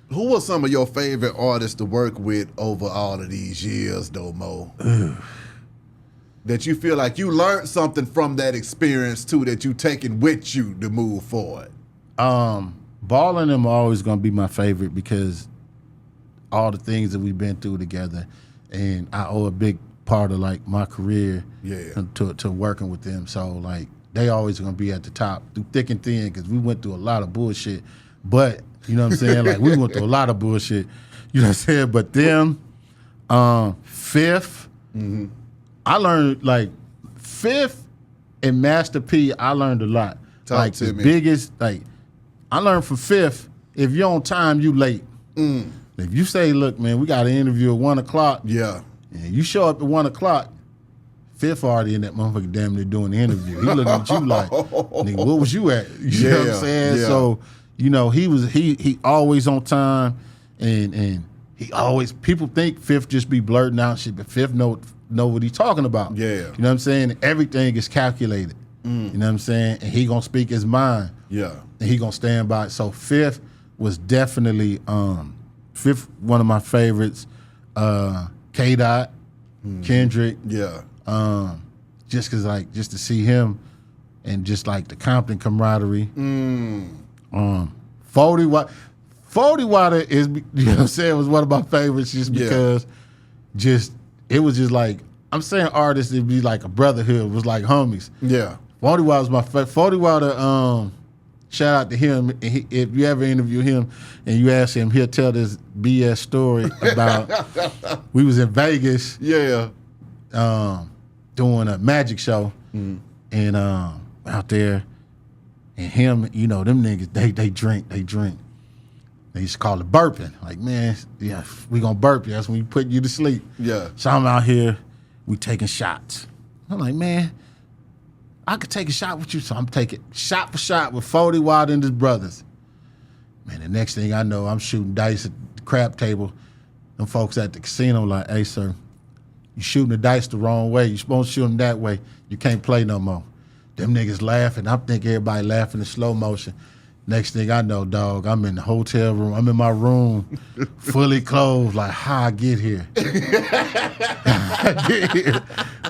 Who are some of your favorite artists to work with over all of these years, though, Mo? That you feel like you learned something from that experience too, that you taking with you to move forward. Ball and them are always gonna be my favorite because all the things that we've been through together, and I owe a big part of like my career to working with them. So like they always gonna be at the top through thick and thin because we went through a lot of bullshit. But you know what I'm saying? Like we went through a lot of bullshit. You know what I'm saying? But them, Fifth, I learned like Fifth and Master P. I learned a lot. Talk like to the me. biggest, like I learned from Fifth. If you're on time, you late. If you say, "Look, man, we got an interview at 1 o'clock," Yeah. and you show up at 1 o'clock, Fifth already in that motherfucker damn near doing the interview. He looking at you like, "Nigga, what was you at?" You know what I'm saying? Yeah. So you know he always on time, and he always people think Fifth just be blurting out shit, but Fifth know what he's talking about. Yeah. You know what I'm saying? Everything is calculated. You know what I'm saying? And he gonna speak his mind. Yeah. And he gonna stand by it. So Fifth was definitely Fifth, one of my favorites. K-Dot, Kendrick. Yeah. Just cause like just to see him and just like the Compton camaraderie. 40 Water is, you know what I'm saying, was one of my favorites just because it was just like, I'm saying artists, it'd be like a brotherhood, it was like homies. Yeah. 40 Water was my favorite. 40 Water, shout out to him. And if you ever interview him and you ask him, he'll tell this BS story about we was in Vegas Yeah. doing a magic show and out there, and him, you know, them niggas, they drink. They used to call it burping. Like, man, yeah, we gonna burp you. That's when we put you to sleep. Yeah. So I'm out here, we taking shots. I'm like, man, I could take a shot with you. So I'm taking shot for shot with 40 Watt and his brothers. Man, the next thing I know, I'm shooting dice at the crap table. Them folks at the casino like, hey, sir, you shooting the dice the wrong way. You supposed to shoot them that way. You can't play no more. Them niggas laughing. I'm thinking everybody laughing in slow motion. Next thing I know, dog, I'm in the hotel room. I'm in my room, fully clothed, like how I get here.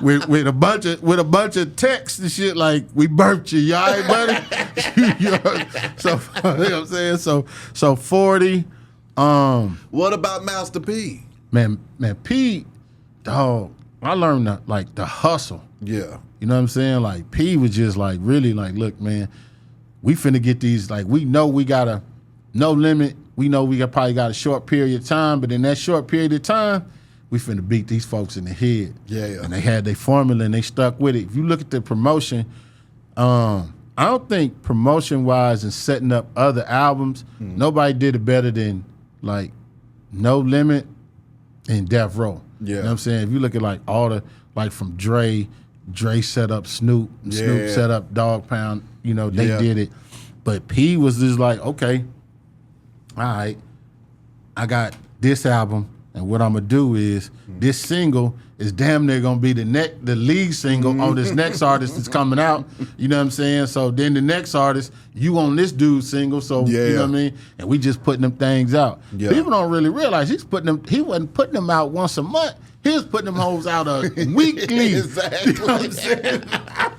with a bunch of texts and shit like, we burped you, you all right, buddy? You know, so you know what I'm saying? So 40. What about Master P? Man, P, dog, I learned the hustle. Yeah. You know what I'm saying? Like P was just like really like, look, man, we finna get these, like we know we got a no limit. We know we probably got a short period of time, but in that short period of time, we finna beat these folks in the head. Yeah. And they had their formula and they stuck with it. If you look at the promotion, I don't think promotion-wise and setting up other albums, nobody did it better than like No Limit and Death Row. Yeah. You know what I'm saying? If you look at like all the, like from Dre set up Snoop, Snoop set up Dog Pound, you know, they did it. But P was just like, okay, all right, I got this album, and what I'm gonna do is this single is damn near gonna be the lead single on this next artist that's coming out. You know what I'm saying? So then the next artist, you on this dude's single, so you know what I mean? And we just putting them things out. Yeah. People don't really realize he wasn't putting them out once a month. He was putting them hoes out weekly. Exactly. You know what I'm saying? I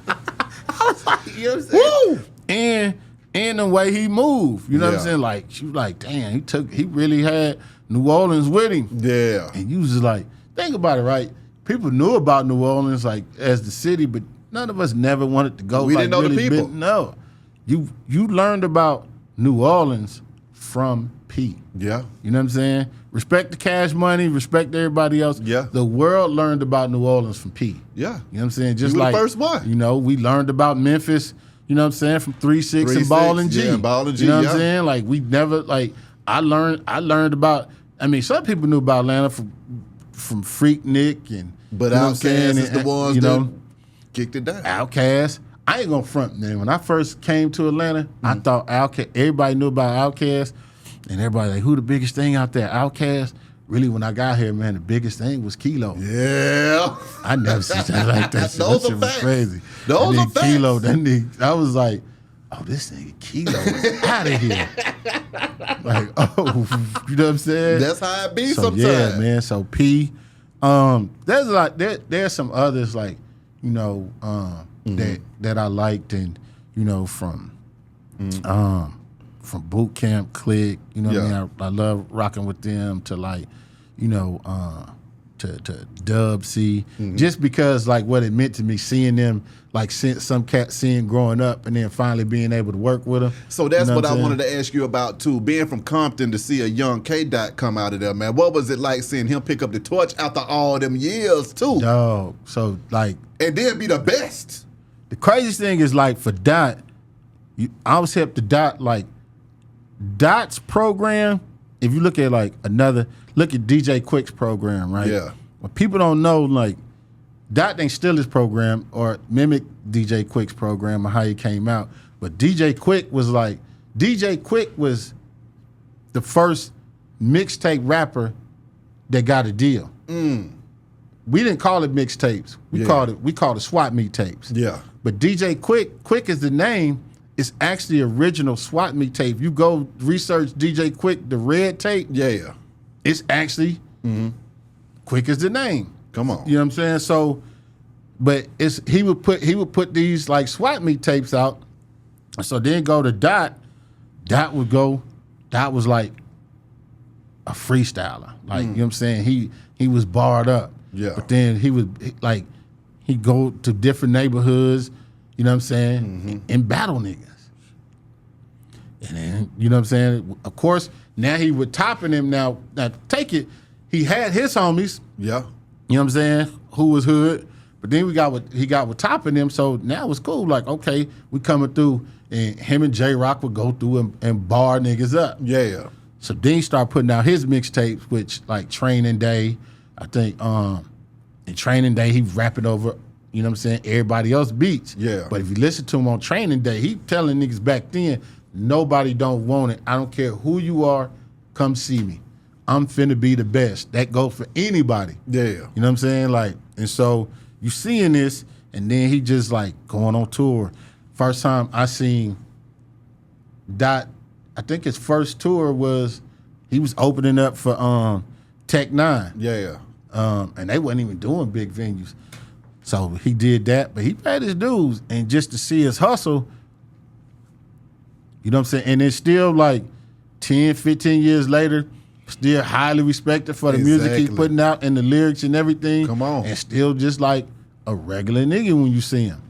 was like, you know what I'm saying? Woo! And the way he moved, you know what I'm saying? Like, she was like, damn, he really had New Orleans with him. Yeah. And you was just like, think about it, right? People knew about New Orleans like as the city, but none of us never wanted to go. We didn't know the people. No. You learned about New Orleans from P. Yeah. You know what I'm saying? Respect the Cash Money, respect everybody else. Yeah. The world learned about New Orleans from P. Yeah. You know what I'm saying? Just You were like the first one. You know, we learned about Memphis, you know what I'm saying, from 3-6 and Ball and G. Yeah, Ball and G. You know what I'm saying? Like we never I learned about, I mean, some people knew about Atlanta from Freak Nick and But you know what I'm saying? Outkast is the ones that kicked it down. Outkast. I ain't gonna front, man. When I first came to Atlanta, I thought Outkast, everybody knew about Outkast, and everybody like, who the biggest thing out there? Outkast. Really, when I got here, man, the biggest thing was Kilo. Yeah. I never seen that like that. Those That are shit was facts. crazy. Those that are nigga Kilo, facts. that nigga, I was like, oh, this nigga Kilo is out of here. Like, oh, you know what I'm saying? That's how it be so, sometimes. Yeah, man. So P, there's like there's some others like, you know, that I liked, and you know, from Boot Camp Click, you know what I mean? I love rocking with them, to like, you know, to Dub C, just because like what it meant to me, seeing them, like some cat seeing growing up and then finally being able to work with them. So that's what I wanted to ask you about too. Being from Compton, to see a young K-Dot come out of there, man. What was it like seeing him pick up the torch after all them years too? Dog. So like, and then be the best. The craziest thing is like for Dot, I was hip to Dot, like Dot's program. If you look at like look at DJ Quick's program, right? Yeah. What people don't know, like Dot ain't still his program or mimic DJ Quick's program or how he came out. But DJ Quick was the first mixtape rapper that got a deal. We didn't call it mixtapes. We called it swap meet tapes. Yeah. But DJ Quick is the name. It's actually original swap meet tape. You go research DJ Quick, the red tape. Yeah. It's actually Quick is the name. Come on. You know what I'm saying? So, but he would put these like swap meet tapes out. So then go to Dot. Dot was like a freestyler. Like, you know what I'm saying? He was barred up. Yeah. But then he'd go to different neighborhoods, you know what I'm saying, and battle niggas. And then, you know what I'm saying? Of course, now he was topping him now. Now, take it, he had his homies. Yeah. You know what I'm saying? Who was hood. But then he got with topping them, so now it's cool. Like, okay, we coming through, and him and J-Rock would go through and bar niggas up. Yeah. So then he started putting out his mixtapes, which like Training Day, I think in Training Day he rapping over, you know what I'm saying, everybody else beats. Yeah. But if you listen to him on Training Day, he telling niggas back then, nobody don't want it. I don't care who you are, come see me. I'm finna be the best. That goes for anybody. Yeah. You know what I'm saying? Like, and so you seeing this, and then he just like going on tour. First time I seen Dot, I think his first tour was, he was opening up for Tech Nine. Yeah. And they wasn't even doing big venues. So he did that, but he paid his dues. And just to see his hustle, you know what I'm saying? And it's still like 10, 15 years later, still highly respected for the music he's putting out and the lyrics and everything. Come on. And still just like a regular nigga when you see him.